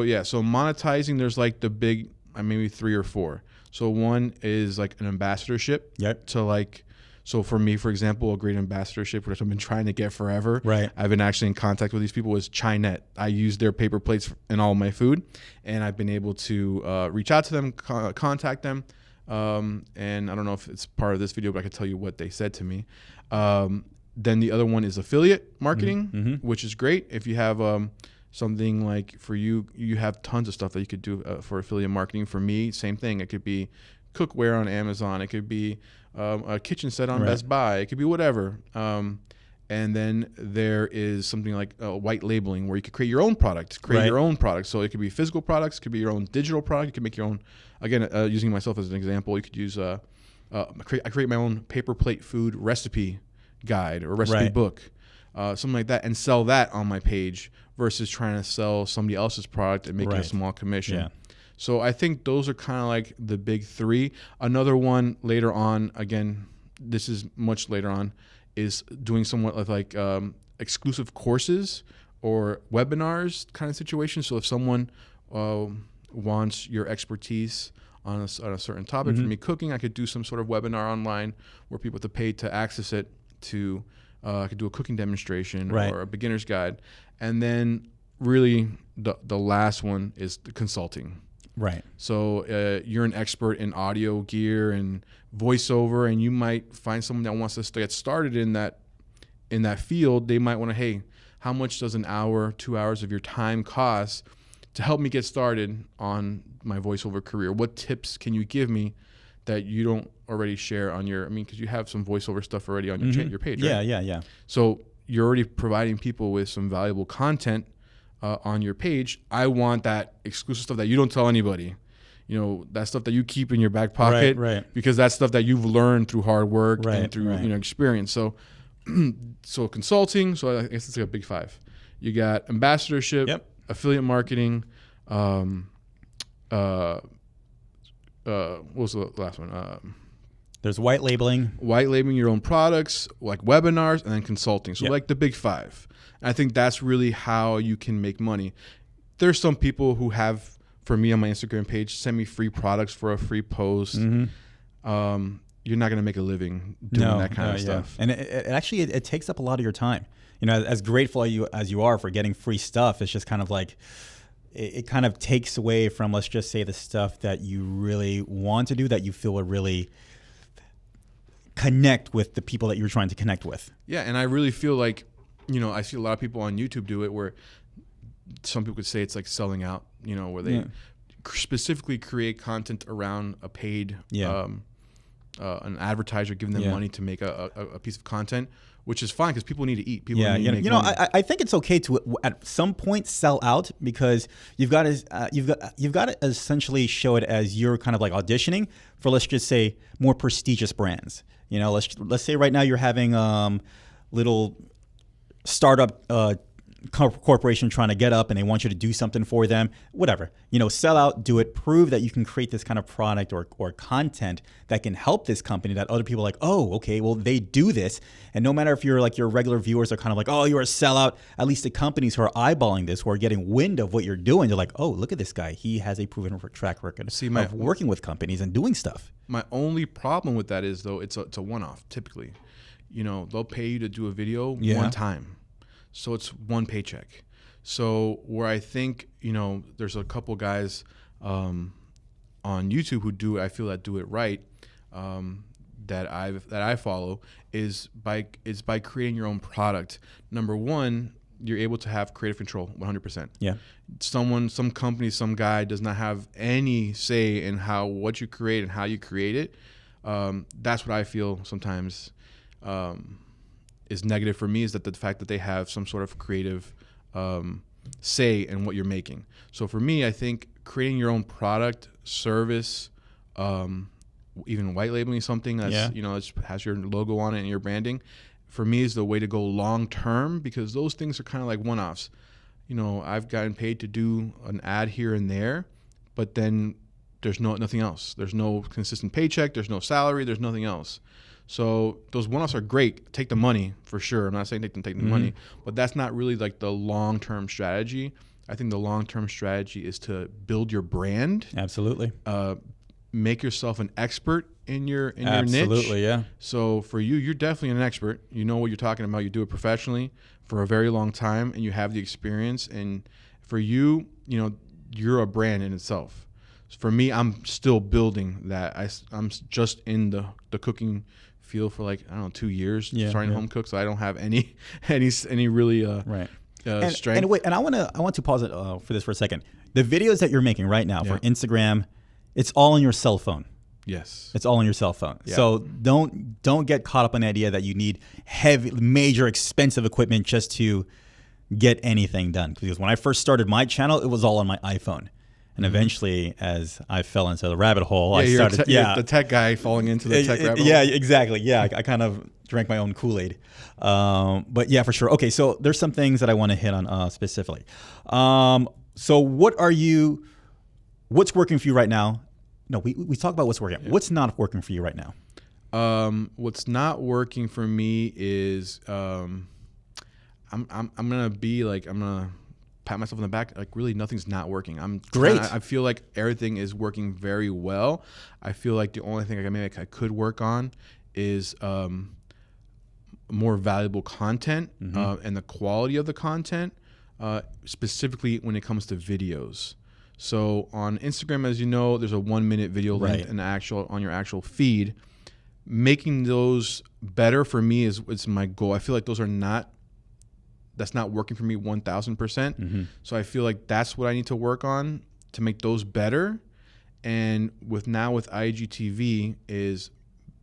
yeah, so monetizing, there's like the big, maybe 3 or 4. So one is like an ambassadorship. Yep. To like, so for me, for example, a great ambassadorship, which I've been trying to get forever. Right. I've been actually in contact with these people, was Chinet. I use their paper plates in all my food, and I've been able to reach out to them, contact them. And I don't know if it's part of this video, but I can tell you what they said to me. Then the other one is affiliate marketing, which is great. If you have something like, for you have tons of stuff that you could do for affiliate marketing. For me, same thing. It could be cookware on Amazon. It could be a kitchen set on Best Buy. It could be whatever. And then there is something like white labeling, where you could create your own product, your own product. So it could be physical products, it could be your own digital product. You can make your own. Again, using myself as an example, you could use I create my own paper plate food recipe guide or recipe book, something like that, and sell that on my page versus trying to sell somebody else's product and making a small commission. Yeah. So I think those are kind of like the big 3. Another one later on, again, this is much later on, is doing somewhat of like exclusive courses or webinars kind of situation. So if someone wants your expertise on a certain topic, for me cooking, I could do some sort of webinar online where people have to pay to access it. I could do a cooking demonstration or a beginner's guide. And then really the last one is the consulting. Right. So you're an expert in audio gear and voiceover, and you might find someone that wants to get started in that field. They might want to, hey, how much does an hour, 2 hours of your time cost to help me get started on my voiceover career? What tips can you give me that you don't already share on your, because you have some voiceover stuff already on your page, right? Yeah. So you're already providing people with some valuable content on your page. I want that exclusive stuff that you don't tell anybody. That stuff that you keep in your back pocket, because that's stuff that you've learned through hard work and through experience. So, so consulting. So I guess it's like a big 5. You got ambassadorship, affiliate marketing. What was the last one? There's white labeling your own products, like webinars, and then consulting. So like the big 5. And I think that's really how you can make money. There's some people who have, for me on my Instagram page, send me free products for a free post. You're not going to make a living doing that kind of stuff. And it actually takes up a lot of your time. As grateful as you are for getting free stuff, it's just kind of like, it kind of takes away from, let's just say, the stuff that you really want to do, that you feel will really connect with the people that you're trying to connect with. Yeah, and I really feel like, I see a lot of people on YouTube do it, where some people could say it's like selling out, where they specifically create content around a paid, an advertiser giving them money to make a piece of content, which is fine because people need to eat. People need to make money. I think it's okay to at some point sell out, because you've got to essentially show it as you're kind of like auditioning for, let's just say, more prestigious brands. Let's say right now you're having little startup corporation trying to get up and they want you to do something for them, whatever. Sell out, do it, prove that you can create this kind of product or content that can help this company, that other people are like, oh, okay, well, they do this. And no matter if you're like, your regular viewers are kind of like, oh, you're a sellout, at least the companies who are eyeballing this, who are getting wind of what you're doing, they're like, oh, look at this guy. He has a proven track record of working with companies and doing stuff. My only problem with that is, though, it's a one-off typically. They'll pay you to do a video one time. So it's one paycheck. So where I think, there's a couple guys on YouTube who do it right, that I follow, is by creating your own product. Number one, you're able to have creative control 100%. Yeah. Some company, some guy does not have any say in what you create and how you create it. That's what I feel sometimes is negative for me, is that the fact that they have some sort of creative say in what you're making. So for me, I think creating your own product, service, even white labeling something that's it has your logo on it and your branding, for me is the way to go long term, because those things are kind of like one-offs. I've gotten paid to do an ad here and there, but then there's nothing else. There's no consistent paycheck. There's no salary. There's nothing else. So those one-offs are great. Take the money for sure. I'm not saying take the money, but that's not really like the long-term strategy. I think the long-term strategy is to build your brand. Absolutely. Make yourself an expert in your niche. Absolutely, yeah. So for you, you're definitely an expert. You know what you're talking about. You do it professionally for a very long time, and you have the experience. And for you, you know, you're a brand in itself. So for me, I'm still building that. I'm just in the cooking field for like, I don't know, 2 years, starting home cook. So I don't have any really strength. And wait, and I want to pause it for this for a second. The videos that you're making right now for Instagram, it's all on your cell phone. Yes. It's all on your cell phone. Yeah. So don't get caught up in the idea that you need heavy, major, expensive equipment just to get anything done. Because when I first started my channel, it was all on my iPhone. And eventually, as I fell into the rabbit hole, I started. You're the tech guy falling into the tech rabbit hole. Yeah, exactly. Yeah, I kind of drank my own Kool-Aid. But yeah, for sure. Okay, so there's some things that I want to hit on specifically. So what's working for you right now? No, we talk about what's working. Yeah. What's not working for you right now? What's not working for me is I'm gonna pat myself on the back. Like, really, nothing's not working. I feel like everything is working very well. I feel like the only thing I could work on is more valuable content and the quality of the content, specifically when it comes to videos. So on Instagram, as you know, there's a 1-minute video length on your actual feed. Making those better for me is my goal. I feel like that's not working for me 1,000%. So I feel like that's what I need to work on to make those better. And with IGTV is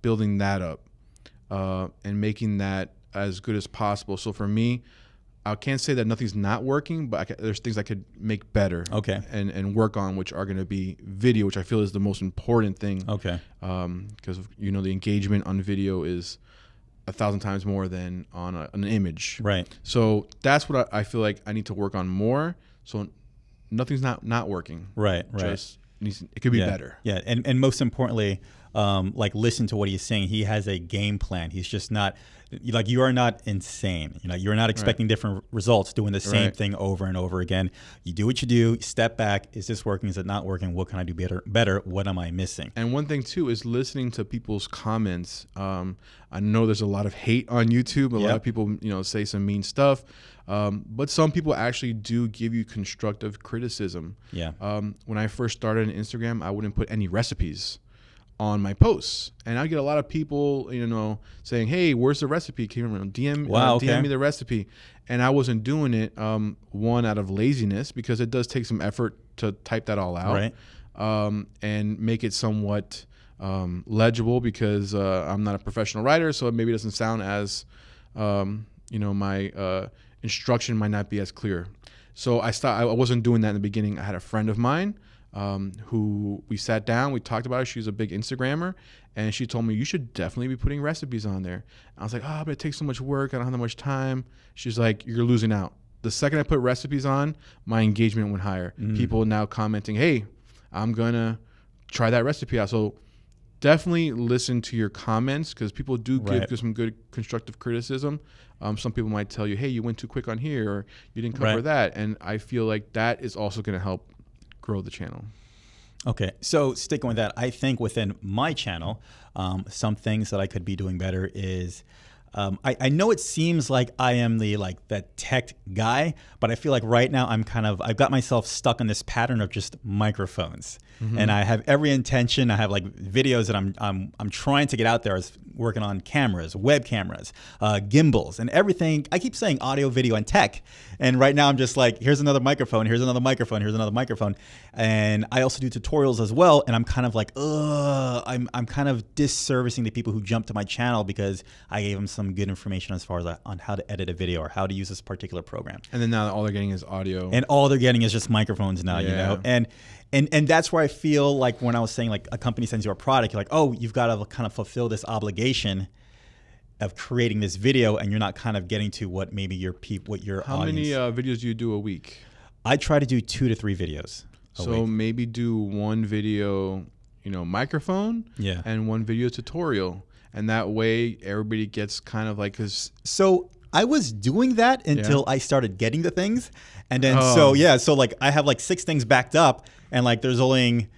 building that up and making that as good as possible. So for me, I can't say that nothing's not working, but there's things I could make better. Okay. And work on, which are going to be video, which I feel is the most important thing. Okay. Because the engagement on video is 1,000 times more than on an image. Right. So that's what I feel like I need to work on more. So nothing's not working. Right. Just it could be better. Yeah. And most importantly, listen to what he's saying. He has a game plan. He's just not like, you are not insane. You're not expecting different results doing the same thing over and over again. You do what you do, step back. Is this working? Is it not working? What can I do better? What am I missing? And one thing too is listening to people's comments. I know there's a lot of hate on YouTube. A lot of people, say some mean stuff. But some people actually do give you constructive criticism. Yeah. When I first started on Instagram, I wouldn't put any recipes on my posts, and I get a lot of people, saying, "Hey, where's the recipe? Can you DM me the recipe?" And I wasn't doing it, one, out of laziness, because it does take some effort to type that all out, and make it somewhat legible, because I'm not a professional writer, so it maybe doesn't sound as, my instruction might not be as clear. So I wasn't doing that in the beginning. I had a friend of mine who we sat down, we talked about it. She's a big Instagrammer, and she told me, you should definitely be putting recipes on there. I was like, but it takes so much work. I don't have that much time. She's like, you're losing out. The second I put recipes on, my engagement went higher. People now commenting, hey, I'm going to try that recipe out. So definitely listen to your comments, because people do give some good constructive criticism. Some people might tell you, hey, you went too quick on here, or you didn't cover that. And I feel like that is also going to help grow the channel. Okay, so sticking with that, I think within my channel, some things that I could be doing better is, I know it seems like I am the tech guy, but I feel like right now I've got myself stuck in this pattern of just microphones, and I have every intention. I have videos that I'm trying to get out there, as working on cameras, web cameras, gimbals, and everything. I keep saying audio, video, and tech, and right now I'm just like, here's another microphone, here's another microphone, here's another microphone, and I also do tutorials as well. And I'm kind of like, I'm kind of disservicing the people who jump to my channel because I gave them some good information as far as on how to edit a video or how to use this particular program. And then now all they're getting is audio, and all they're getting is just microphones now. And that's where I feel like, when I was saying a company sends you a product, you're like, oh, you've got to kind of fulfill this obligation of creating this video, and you're not kind of getting to what maybe your How many videos do you do a week? I try to do 2 to 3 videos a week. Maybe do one video, microphone, and one video tutorial. And that way everybody gets kind of like, So I was doing that until I started getting the things. And then, so like I have like 6 things backed up, and like there's only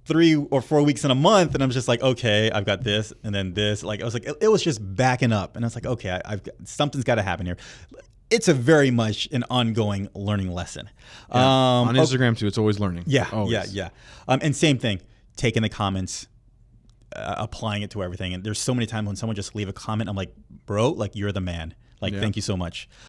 3 or 4 weeks in a month. And I'm just like, okay, I've got this and then this. Like, I was like, it was just backing up. And I was like, okay, something's got to happen here. It's a very much an ongoing learning lesson. Yeah. On Instagram too, it's always learning. Yeah, always. yeah. And same thing, taking the comments, applying it to everything. And there's so many times when someone just leave a comment, I'm like, bro, like you're the man. Like, thank you so much.